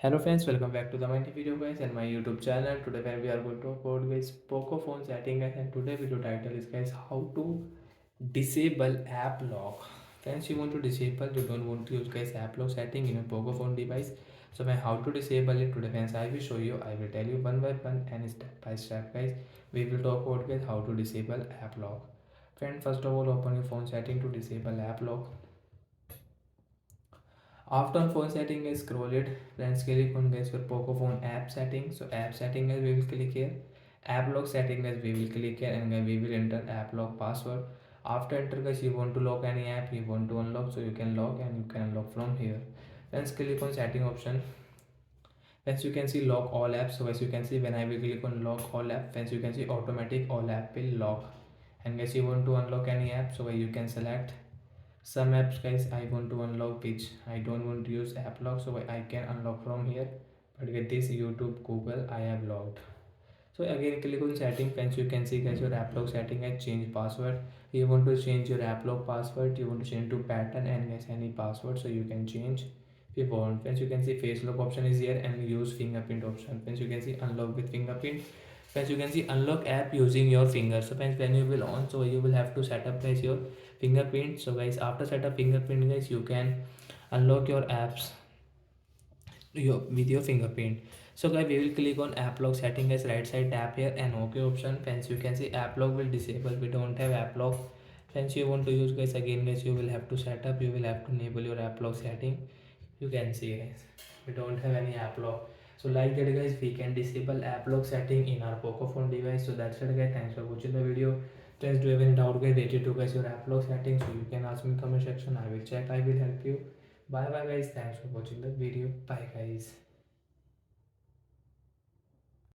Hello friends, welcome back to the my video guys and my YouTube channel. Today when we are going to talk about guys Poco phone setting guys, and today video title is guys how to disable app lock. Friends, you want to disable, you don't want to use guys app lock setting in a Poco phone device. So when how to disable it today friends, I will show you, I will tell you one by one and step by step guys. We will talk about guys how to disable app lock. Friend, first of all open your phone setting to disable app lock. After phone setting is scroll it, then click on guys your Poco phone app setting. So app setting is we will click here. App lock setting is we will click here and we will enter app lock password. After enter guys you want to lock any app, you want to unlock, so you can lock and you can unlock from here. Then click on setting option. As you can see lock all apps. So as you can see when I will click on lock all app, as you can see automatic all app will lock. And guys you want to unlock any app, so you can select some apps guys I want to unlock which I don't want to use app lock, so I can unlock from here. But with this YouTube, Google, I have logged. So again click on setting. Friends, you can see guys your app lock setting has change password. You want to change your app lock password, you want to change to pattern and guys any password, so you can change if you want. Friends, you can see face lock option is here and use fingerprint option. Friends, you can see unlock with fingerprint. Friends, you can see unlock app using your finger. So friends, when you will on, so you will have to set up guys your fingerprint. So guys after set up fingerprint guys you can unlock your apps with your fingerprint. So guys we will click on app lock setting as right side tap here and OK option. Friends, you can see app lock will disable, we don't have app lock. Friends, you want to use guys, again guys you will have to set up, you will have to enable your app lock setting. You can see guys we don't have any app lock. So like that guys we can disable app lock setting in our Poco phone device. So that's it guys, thanks for watching the video. Friends, do you have any doubt guys related to guys your app lock setting, so you can ask me in comment section, I will check, I will help you. Bye bye guys, thanks for watching the video. Bye guys.